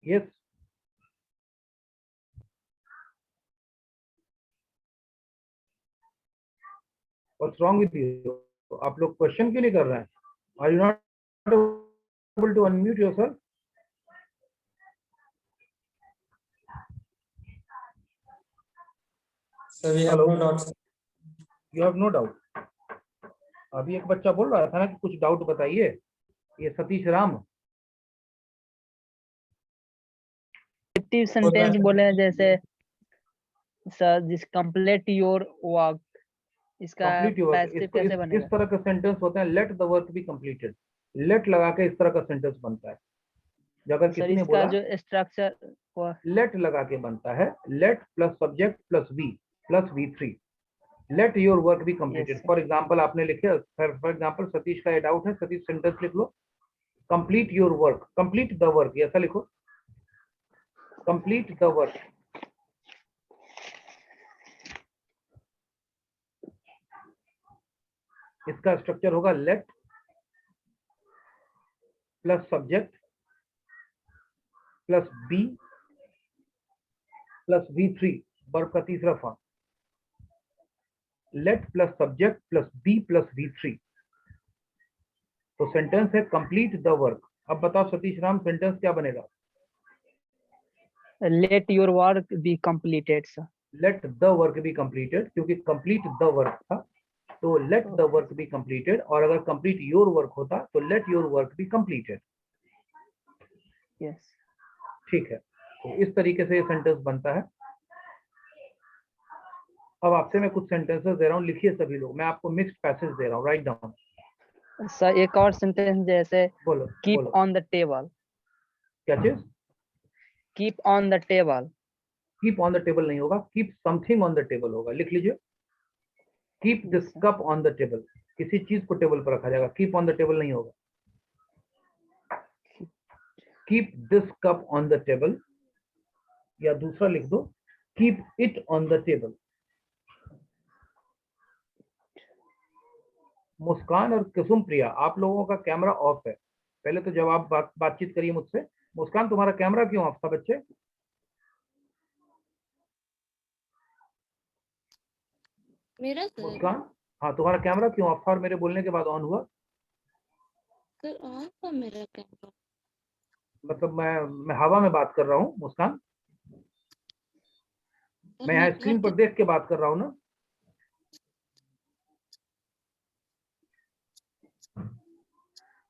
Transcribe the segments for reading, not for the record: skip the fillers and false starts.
Yes, what's wrong with you? आप लोग question क्यों नहीं कर रहे हैं? Are you not able to unmute yourself? So we have hello, no doubts. You have no doubt? अभी एक बच्चा बोल रहा था ना कि कुछ डाउट बताइए, ये सतीश राम। एक्टिव सेंटेंस बोले हैं जैसे सर जिस कंप्लीट योर वर्क, इसका कंप्लीट योर वर्क, पैसिव इसको कैसे इस बनेगा? तरह का सेंटेंस होता है, let the work be completed. Let लगा के इस तरह का सेंटेंस बनता है। अगर सर किसी ने इसका बोला जो स्ट्रक्चर लेट लगा के बनता है, late plus subject plus V3। Let your work be completed. For example आपने लिखे, फॉर एग्जाम्पल सतीश का ये डाउट है, सतीश सेंटेंस लिख लो, complete your work, complete the work, ऐसा लिखो, कंप्लीट द वर्क। इसका स्ट्रक्चर होगा let plus subject plus B plus V3, verb का तीसरा फॉर्म। Let plus subject plus B plus V3, तो सेंटेंस है कंप्लीट द वर्क। अब बताओ सतीश राम, सेंटेंस क्या बनेगा? Let your work be completed sir. Late the work be completed, क्योंकि कंप्लीट द वर्क था तो late the work be completed, और अगर कंप्लीट योर वर्क होता तो let your work be completed. Yes, ठीक है, तो इस तरीके से ये सेंटेंस बनता है। अब आपसे मैं कुछ सेंटेंसेस दे रहा हूँ, लिखिए सभी लोग, मैं आपको मिक्स्ड पैसेज दे रहा हूँ, राइट डाउन। सर एक और सेंटेंस जैसे बोलो कीप बोलो, ऑन द टेबल। क्या चीज? Keep on the table. Keep on the table नहीं होगा, keep something on the table होगा। लिख लीजिए, keep this Yes, sir. Cup on the table, किसी चीज को टेबल पर रखा जाएगा, कीप ऑन द टेबल नहीं होगा। Keep this cup on the table, या दूसरा लिख दो, keep it on the table. Muskan और कुसुम प्रिया, आप लोगों का कैमरा ऑफ है। पहले तो जब आप बातचीत करिए मुझसे। मुस्कान, तुम्हारा कैमरा क्यों ऑफ था बच्चे? मेरा सर? मुस्कान, हाँ, तुम्हारा कैमरा क्यों ऑफ था और मेरे बोलने के बाद ऑन हुआ? सर ऑन था मेरा कैमरा। मतलब मैं हवा में बात कर रहा हूँ मुस्कान, मैं यहाँ स्क्रीन पर देख के बात कर रहा हूँ ना।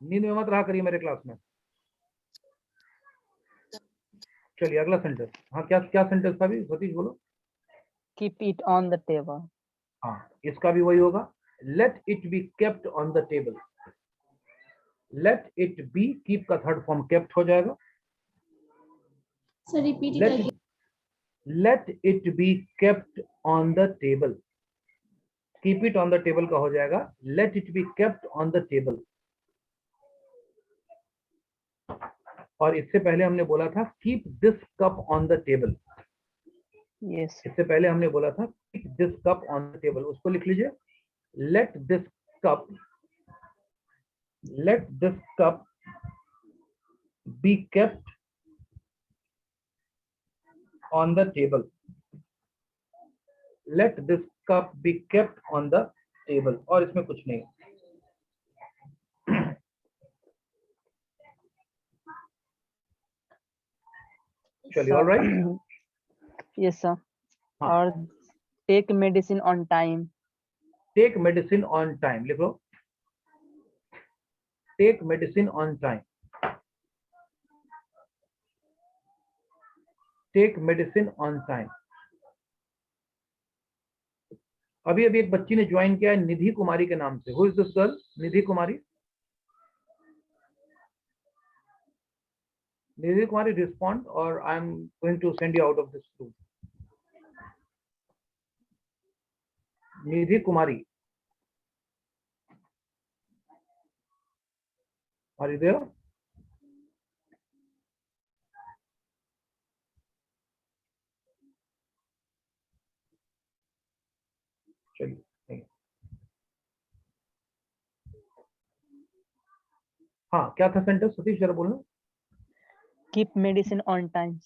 नींद में मत रहा करिए मेरे क्लास में। चलिए अगला सेंटेंस। हाँ, क्या क्या सेंटेंस था अभी सतीश, बोलो। Keep it on the table. हाँ, इसका भी वही होगा, let it be kept on the table. Let it be, keep का थर्ड फॉर्म केप्ट हो जाएगा। Sir repeat it let again. Let it be kept on the table. Keep it on the table का हो जाएगा let it be kept on the table. और इससे पहले हमने बोला था keep this cup on the table. Yes, इससे पहले हमने बोला था keep this cup on the table, उसको लिख लीजिए, let this cup, let this cup be kept on the table. Let this cup be kept on the table, और इसमें कुछ नहीं। चलिए, ऑल राइट। Yes sir. हाँ, और take medicine on time. Take medicine on time लिख लो, take medicine on time, take medicine on time. अभी अभी एक बच्ची ने ज्वाइन किया है निधि कुमारी के नाम से। Who is this girl? Nidhi Kumari. Nidhi Kumari, respond और I am going to send you out of this room. Nidhi Kumari, are you there? चलिए, हाँ, क्या था सेंटेंस सतीश, जरा बोलना। keep medicine on time.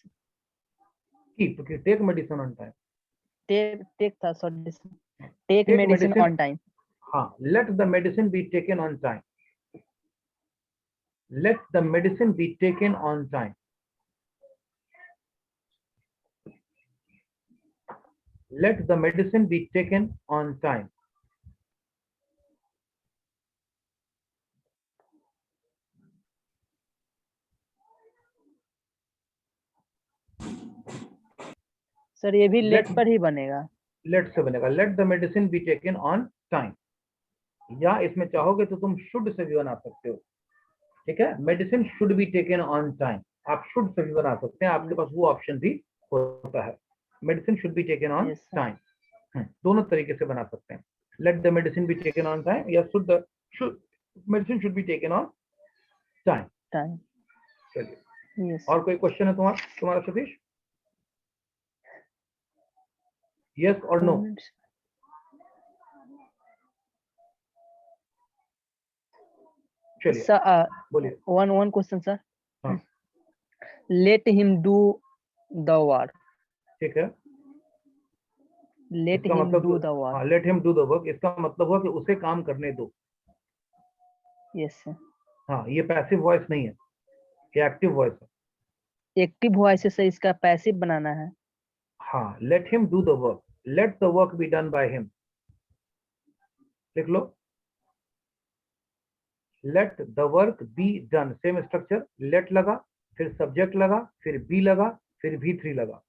Keep, take medicine on time, Take था, sorry, take Take medicine medicine- on time. हाँ, let the medicine be taken on time, let the medicine be taken on time, let the medicine be taken on time. Sir ये भी Let- late पर ही बनेगा। Late से बनेगा, late the medicine be taken on time, या इसमें चाहोगे तो तुम शुड से भी बना सकते हो, ठीक है, medicine should be taken on time, आप शुड से भी बना सकते हैं, आपके पास वो ऑप्शन भी होता है, medicine should be taken on Yes, sir. Time, दोनों तरीके से बना सकते हैं, let the medicine be taken on time या should medicine should be taken on time. Time. चलिए, Yes. और कोई क्वेश्चन है तुम्हारा सतीश? यस और नो? 2 minutes. चलिए Sir, बोलिए। one question, sir. हाँ। Let him do the work. ठीक है, Let इसका him मतलब do the work. हाँ, let him do the work, इसका मतलब हुआ कि उसे काम करने दो। Yes, sir. हाँ, ये पैसिव वॉइस नहीं है, ये एक्टिव वॉइस है। एक्टिव वॉइस से इसका पैसिव बनाना है। हाँ, let him do the work, let the work be done by him, लिख लो, let the work be done, same structure, let लगा, फिर सब्जेक्ट लगा, फिर बी लगा, फिर V3 लगा,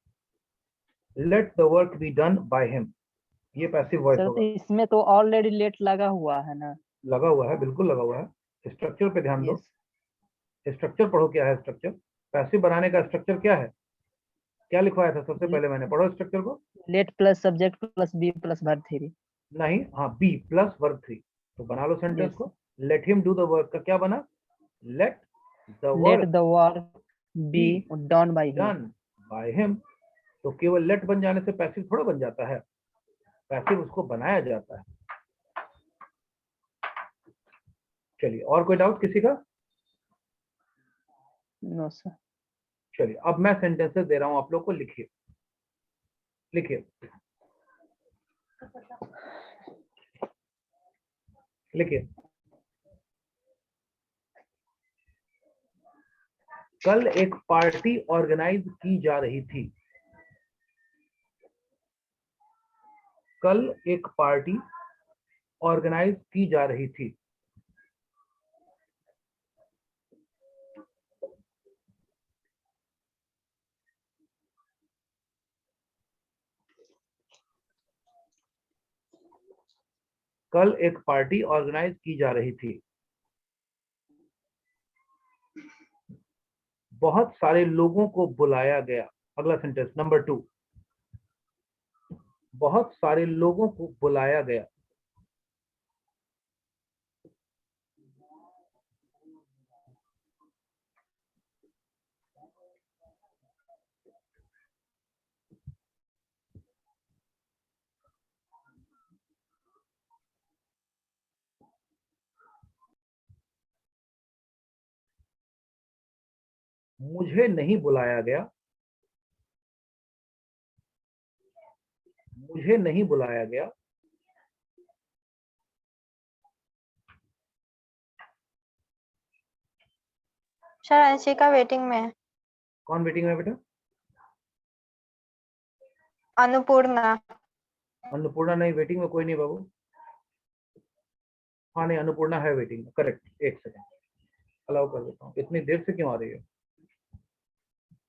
late the work be done by him, ये पैसिव वॉइस सर होगा। तो इसमें तो ऑलरेडी लेट लगा हुआ है ना। लगा हुआ है, बिल्कुल लगा हुआ है, स्ट्रक्चर पे ध्यान दो, Yes. स्ट्रक्चर पढ़ो, क्या है स्ट्रक्चर, पैसिव बनाने का स्ट्रक्चर क्या है, क्या लिखवाया था सबसे पहले मैंने, पढ़ो स्ट्रक्चर को। Let plus subject plus B plus verb 3। नहीं, हाँ, बी प्लस वर्ब 3, तो बना लो सेंटेंस Yes. को, let him do the work का क्या बना, let the let work the work be done by him. Done by him, तो केवल लेट बन जाने से पैसिव थोड़ा बन जाता है, पैसिव उसको बनाया जाता है। चलिए, और कोई डाउट किसी का? No sir. चलिए, अब मैं सेंटेंसेस दे रहा हूं, आप लोग को लिखिए, लिखिए, लिखिए। कल एक पार्टी ऑर्गेनाइज की जा रही थी, कल एक पार्टी ऑर्गेनाइज की जा रही थी, कल एक पार्टी ऑर्गेनाइज की जा रही थी, बहुत सारे लोगों को बुलाया गया, अगला सेंटेंस नंबर 2, बहुत सारे लोगों को बुलाया गया, मुझे नहीं बुलाया गया, मुझे नहीं बुलाया गया, सर अंशिका वेटिंग में है। कौन वेटिंग में बेटा? अन्नपूर्णा। अन्नपूर्णा नहीं, वेटिंग में कोई नहीं बाबू। हाँ नहीं, अन्नपूर्णा है वेटिंग में, करेक्ट, एक सेकंड अलाउ कर देता हूँ, इतनी देर से क्यों आ रही है?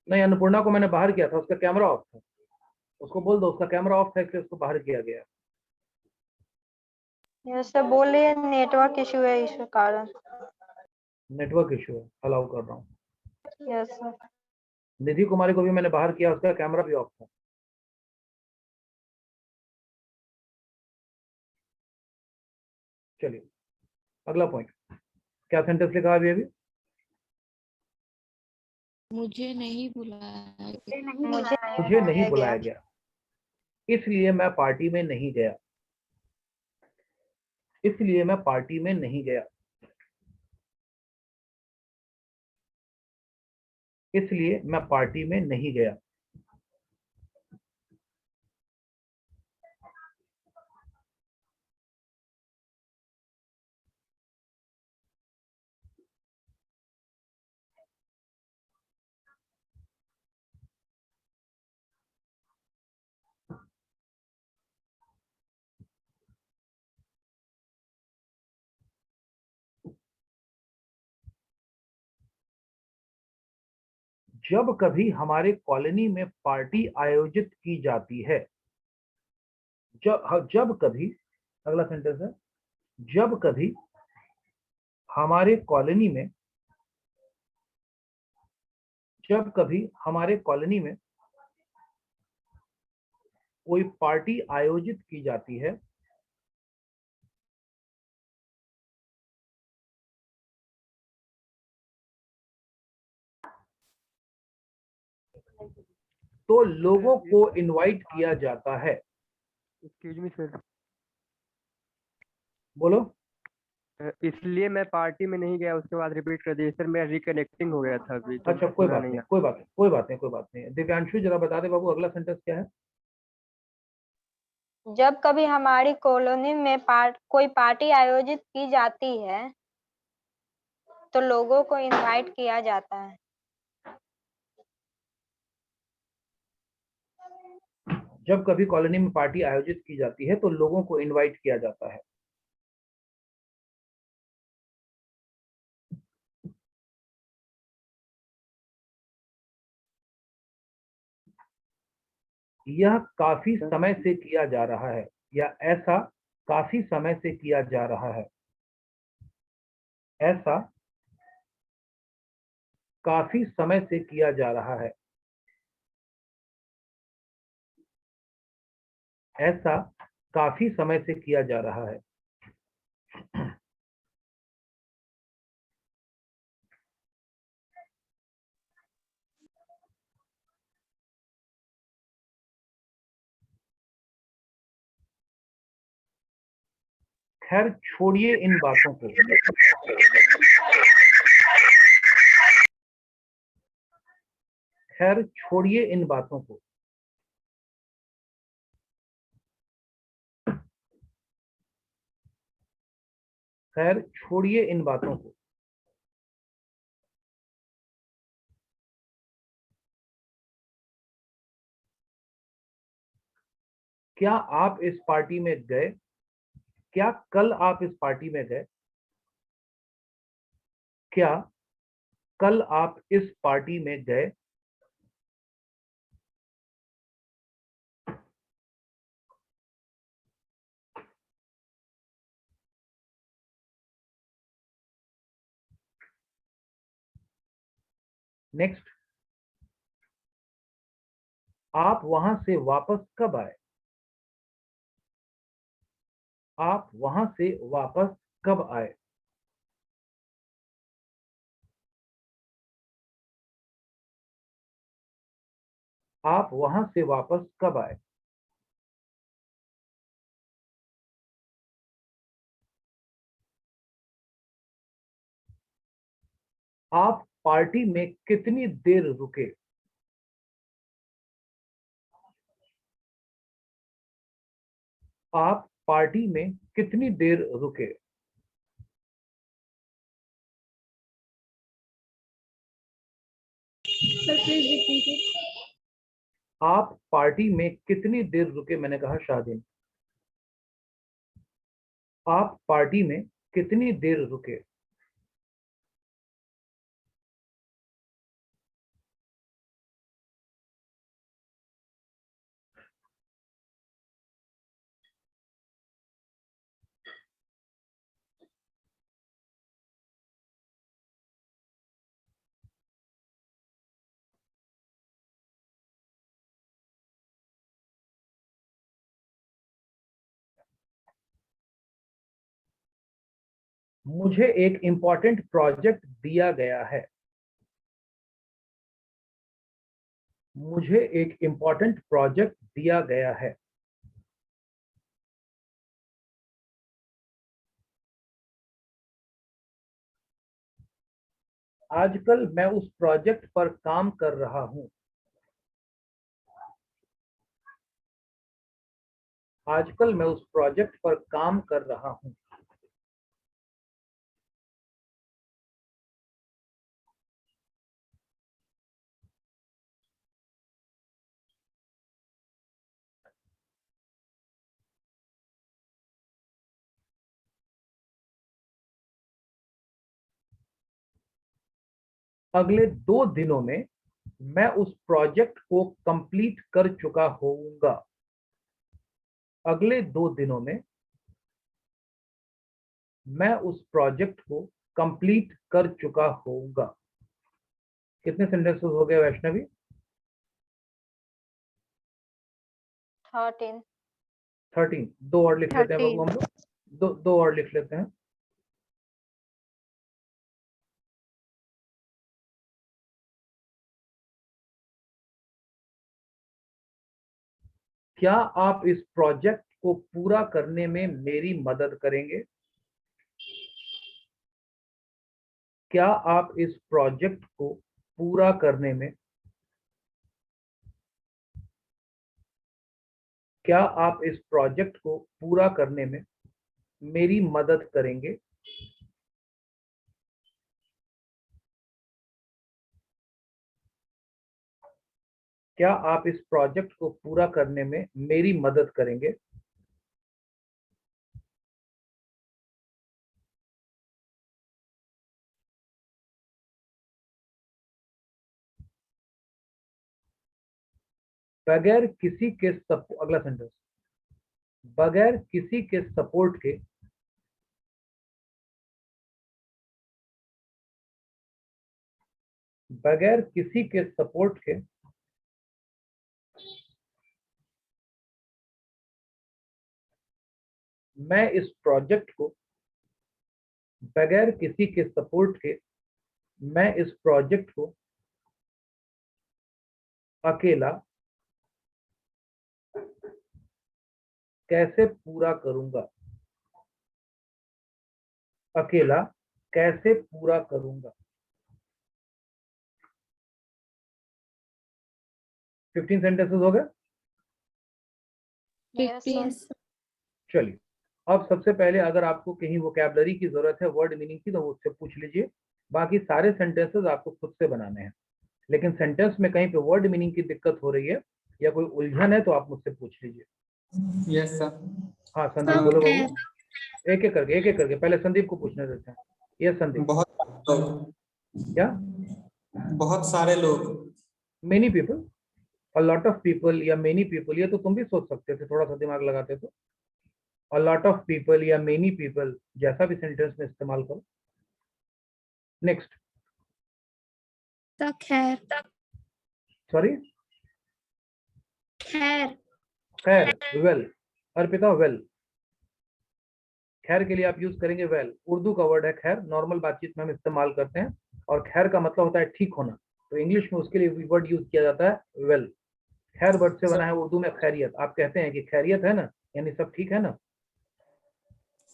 नहीं, अन्नपूर्णा को मैंने बाहर किया था, उसका कैमरा ऑफ था, उसको बोल दो उसका कैमरा ऑफ था, इसलिए उसको बाहर किया गया। यस सर, बोल रही है नेटवर्क इशू है इस कारण। नेटवर्क इशू है, अलाउ कर रहा हूँ। Yes sir. निधि कुमारी को भी मैंने बाहर किया, उसका कैमरा भी ऑफ था। चलिए, अगला पॉइंट, क्या सेंटेंस लिखा अभी अभी? मुझे नहीं बुलाया गया। मुझे नहीं बुलाया गया, इसलिए मैं पार्टी में नहीं गया, इसलिए मैं पार्टी में नहीं गया, इसलिए मैं पार्टी में नहीं गया। जब कभी हमारे कॉलोनी में पार्टी आयोजित की जाती है, जब कभी, अगला सेंटेंस है, जब कभी हमारे कॉलोनी में, जब कभी हमारे कॉलोनी में कोई पार्टी आयोजित की जाती है, तो लोगों को इनवाइट किया जाता है। एक्सक्यूज मी सर, बोलो। इसलिए मैं पार्टी में नहीं गया, उसके बाद रिपीट कर दिया सर, मैं रिकनेक्टिंग हो गया था अभी तो अच्छा, कोई सुना बात नहीं, आया। कोई बात नहीं, कोई बात नहीं, कोई बात नहीं। दिव्यांशु जरा बता दे बाबू, अगला सेंटेंस क्या है? जब कभी हमारी कॉलोनी में कोई पार्टी आयोजित की जाती है तो लोगों को इनवाइट किया जाता है। जब कभी कॉलोनी में पार्टी आयोजित की जाती है तो लोगों को इनवाइट किया जाता है। यह काफी समय से किया जा रहा है, या ऐसा काफी समय से किया जा रहा है। ऐसा काफी समय से किया जा रहा है। ऐसा काफी समय से किया जा रहा है। खैर छोड़िए इन बातों को। खैर छोड़िए इन बातों को। खैर छोड़िए इन बातों को। क्या आप इस पार्टी में गए? क्या कल आप इस पार्टी में गए? क्या कल आप इस पार्टी में गए? नेक्स्ट, आप वहां से वापस कब आए? आप वहां से वापस कब आए? आप वहां से वापस कब आए? आप पार्टी में कितनी देर रुके? आप पार्टी में कितनी देर रुके? आप पार्टी में कितनी देर रुके, मैंने कहा शाहदीन। आप पार्टी में कितनी देर रुके? मुझे एक इंपॉर्टेंट प्रोजेक्ट दिया गया है। मुझे एक इंपॉर्टेंट प्रोजेक्ट दिया गया है। आजकल मैं उस प्रोजेक्ट पर काम कर रहा हूं। आजकल मैं उस प्रोजेक्ट पर काम कर रहा हूं। अगले 2 दिनों में मैं उस प्रोजेक्ट को कंप्लीट कर चुका होऊंगा। अगले 2 दिनों में मैं उस प्रोजेक्ट को कंप्लीट कर चुका होऊंगा। कितने सेंटेंसेस हो गए वैष्णवी? 13। 13। 2 और लिख लेते हैं बाबू हम लोग। दो और लिख लेते हैं। क्या आप इस प्रोजेक्ट को पूरा करने में मेरी मदद करेंगे? क्या आप इस प्रोजेक्ट को पूरा करने में क्या आप इस प्रोजेक्ट को पूरा करने में मेरी मदद करेंगे? क्या आप इस प्रोजेक्ट को पूरा करने में मेरी मदद करेंगे? बगैर किसी के अगला सेंटेंस, बगैर किसी के सपोर्ट के बगैर किसी के सपोर्ट के मैं इस प्रोजेक्ट को बगैर किसी के सपोर्ट के मैं इस प्रोजेक्ट को अकेला कैसे पूरा करूंगा? अकेला कैसे पूरा करूंगा? 15 सेंटेंसेस हो गए। Yes, sir. 15 चलिए, अब सबसे पहले अगर आपको कहीं वोकैबुलरी की जरूरत है, वर्ड मीनिंग की, तो वो उससे पूछ लीजिए। बाकी सारे सेंटेंसेस आपको खुद से बनाने हैं। लेकिन सेंटेंस में कहीं पे वर्ड मीनिंग की दिक्कत हो रही है या कोई उलझन है तो आप मुझसे पूछ लीजिए। Yes sir. हाँ संदीप बोलो बाबू। एक एक करके पहले संदीप को पूछने देते हैं। यस संदीप। बहुत लोग, क्या? बहुत सारे लोग। Many people, a lot of people या मेनी पीपल, ये तो तुम भी सोच सकते थे, थोड़ा सा दिमाग लगाते तो। अ लॉट ऑफ पीपल या मेनी पीपल, जैसा भी सेंटेंस में इस्तेमाल करो। नेक्स्ट। तो खैर सॉरी, खैर खैर, वेल। अर्पिता, वेल। खैर के लिए आप यूज करेंगे वेल। उर्दू का वर्ड है खैर, नॉर्मल बातचीत में हम इस्तेमाल करते हैं। और खैर का मतलब होता है ठीक होना, तो इंग्लिश में उसके लिए वर्ड यूज किया जाता है वेल। खैर वर्ड से बना है उर्दू में खैरियत। आप कहते हैं कि खैरियत है ना, यानी सब ठीक है ना।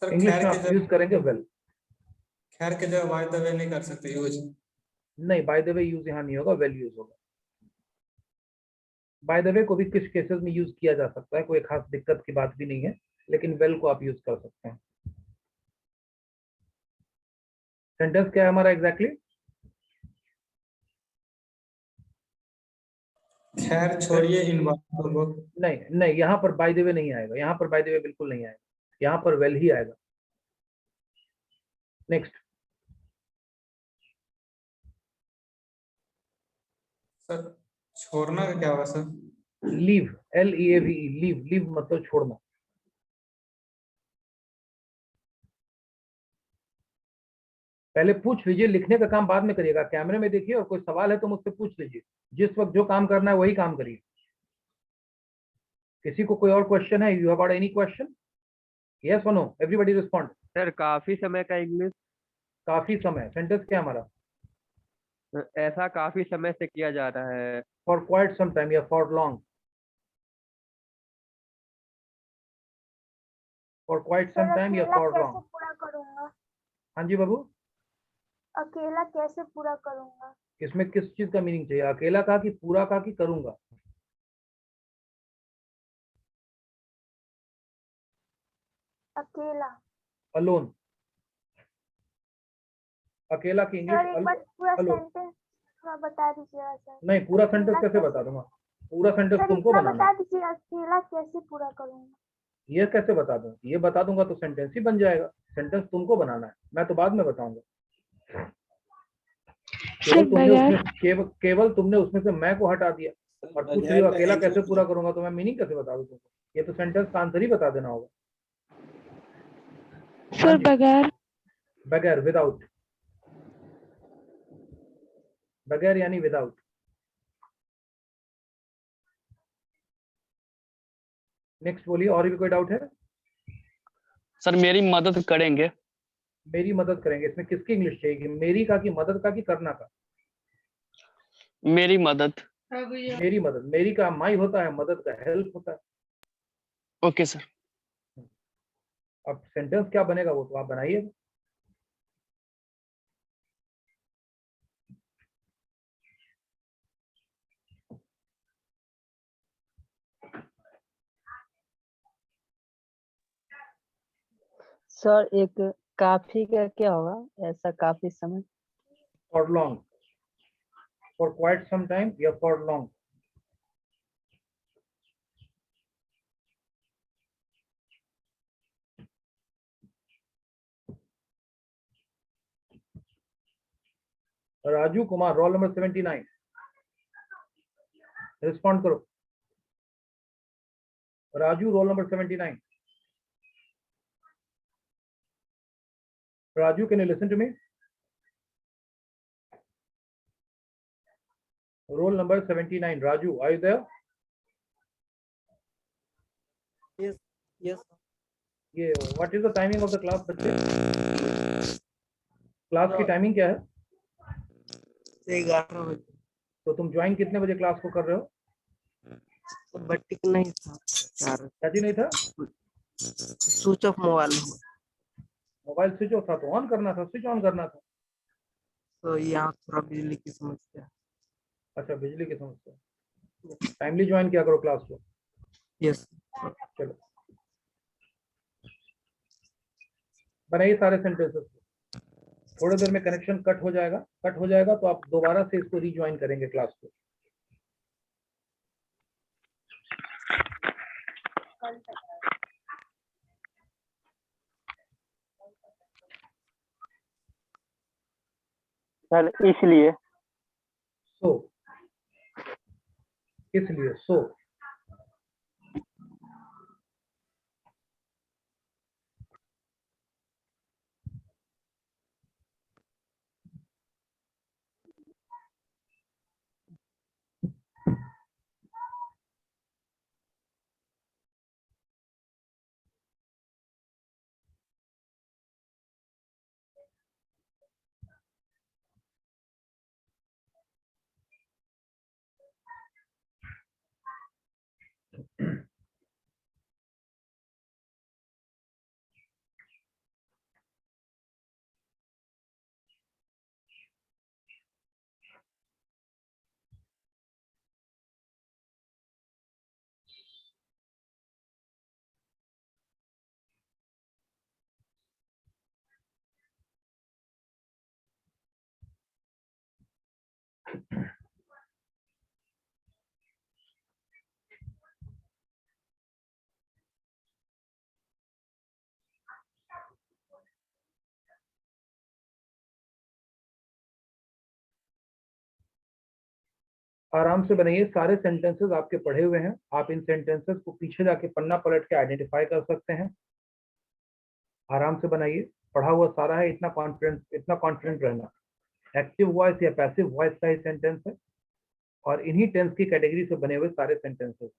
सर इंग्लिश में आप यूज करेंगे वेल। खैर के जगह बाय द वे नहीं कर सकते यूज। नहीं, बाय द वे यूज यहाँ नहीं होगा, वेल यूज होगा। बाय द वे को भी कुछ केसेस में यूज किया जा सकता है, कोई खास दिक्कत की बात भी नहीं है, लेकिन वेल को आप यूज कर सकते हैं। सेंटेंस क्या है हमारा एग्जैक्टली? खैर छोड़िए इन बातों को। नहीं नहीं, यहाँ पर बाय द वे नहीं आएगा, यहाँ पर बाय द वे बिल्कुल नहीं आएगा, यहाँ पर वेल ही आएगा। नेक्स्ट। सर छोड़ना का क्या हुआ sir? Leave, LEAVE, leave. Leave मतलब छोड़ना। पहले पूछ लीजिए, लिखने का काम बाद में करिएगा। कैमरे में देखिए और कोई सवाल है तो मुझसे पूछ लीजिए। जिस वक्त जो काम करना है वही काम करिए। किसी को कोई और क्वेश्चन है? You have got any question? Yes और नो, एवरीबॉडी रिस्पॉन्ड। सर काफी समय का इंग्लिश, काफी समय, सेंटेंस क्या है हमारा? ऐसा काफी समय से किया जा रहा है। फॉर क्वाइट सम टाइम या for long? For quite some time या फॉर लॉन्ग? पूरा करूंगा? हाँ जी बाबू। अकेला कैसे पूरा करूंगा? इसमें किस चीज का मीनिंग चाहिए? अकेला कहा कि पूरा कहा कि करूंगा? अकेला। अलोन। अकेला की सर एक इंग्लिश बार पूरा अलोन। सेंटेंस थोड़ा बता दीजिएगा सर। नहीं, पूरा सेंटेंस अकेला कैसे बता दूंगा? पूरा सेंटेंस सर तुमको इतना बनाना बता है। दीजिए, अकेला कैसे पूरा करूंगा? ये कैसे बता दूं? ये बता दूंगा तो सेंटेंस ही बन जाएगा। सेंटेंस तुमको बनाना है, मैं तो बाद में बताऊंगा। केवल तुमने उसमें से मैं को हटा दिया और पूछ रही हो अकेला कैसे पूरा करूंगा, तो मैं मीनिंग कैसे बता दूं तुमको? ये तो सेंटेंस का आंसर ही बता देना होगा। सर बगैर। बगैर, विदाउट। बगैर यानी विदाउट। नेक्स्ट बोलिए, और भी कोई डाउट है? सर मेरी मदद करेंगे। मेरी मदद करेंगे, इसमें किसकी इंग्लिश चाहिए? मेरी का कि मदद का कि करना का? मेरी मदद। मेरी मदद। मेरी का माई होता है, मदद का हेल्प होता है। Okay sir. अब सेंटेंस क्या बनेगा वो तो आप बनाइए। सर एक काफी का क्या होगा? ऐसा काफी समय। For long, for quite some time या for long. Raju Kumar, roll number 79, respond करो। Raju, roll number 79। Raju, can you listen to me? Roll number 79. Raju, are you there? Yes, yes. ये what is the timing of the class बच्चे? Class की timing क्या है? 11 बजे। तो तुम ज्वाइन कितने बजे क्लास को कर रहे हो? बट नहीं था यार, क्या जी नहीं था? Switch off mobile. Mobile switch off था तो ऑन करना था, स्विच ऑन करना था। तो यहाँ थोड़ा बिजली की समस्या। अच्छा, बिजली की समस्या। टाइमली ज्वाइन किया करो क्लास को। यस। चलो बनाइए सारे सेंटेंसेस। थोड़ी देर में कनेक्शन कट हो जाएगा तो आप दोबारा से इसको रीज्वाइन करेंगे क्लास को। सर इसलिए इसलिए सो आराम से बनाइए। सारे सेंटेंसेस आपके पढ़े हुए हैं, आप इन सेंटेंसेस को पीछे जाके पन्ना पलट के आइडेंटिफाई कर सकते हैं। आराम से बनाइए, पढ़ा हुआ सारा है। इतना कॉन्फिडेंट रहना। एक्टिव वॉइस या पैसिव वॉइस का ही सेंटेंस है और इन्हीं टेंस की कैटेगरी से बने हुए सारे sentences.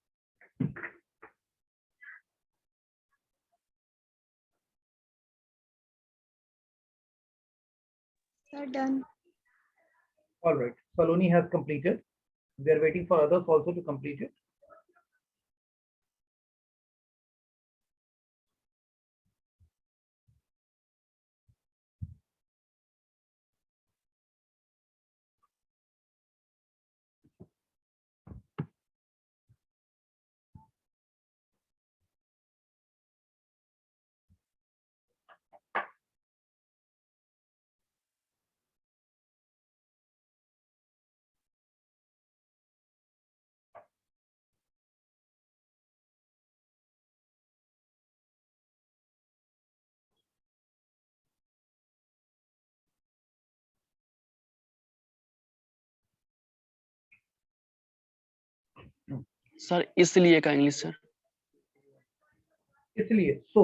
Sir done. All right, Saloni has completed. We are waiting for others also to complete it. Sir इसलिए का इंग्लिश सर। इसलिए so.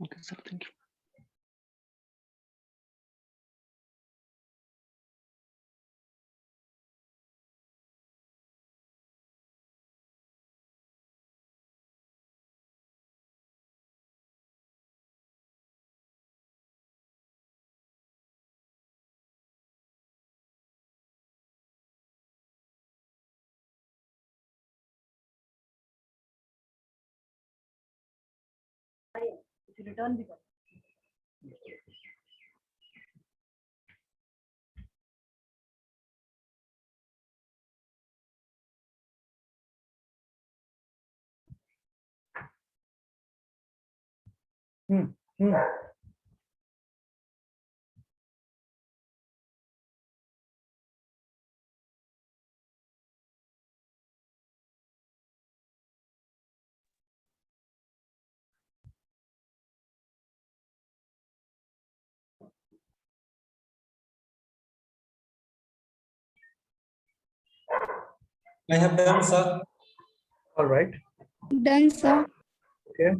Okay sir, thank you. Hmm. I have done, sir. All right. Done, sir. Okay.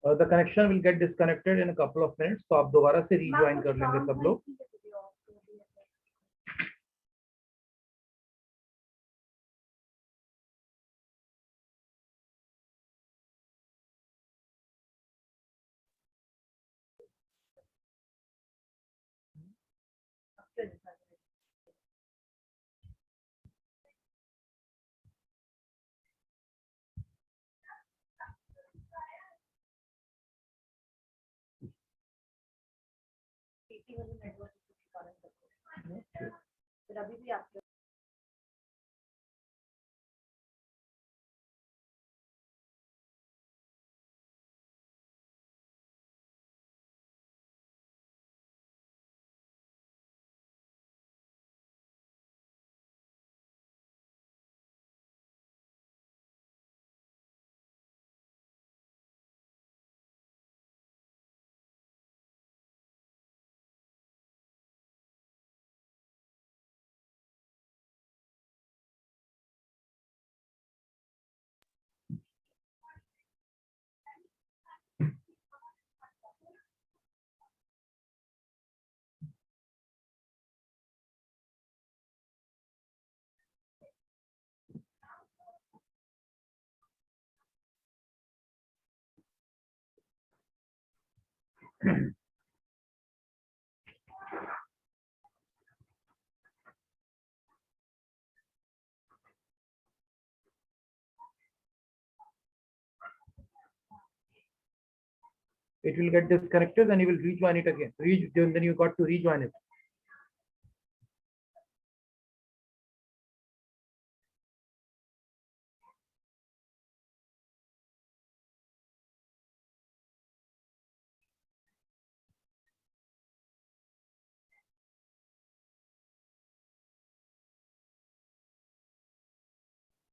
The connection will get disconnected in a couple of minutes, तो आप दोबारा से rejoin कर लेंगे सब लोग। it will get disconnected and you will rejoin it again. Then you got to rejoin it.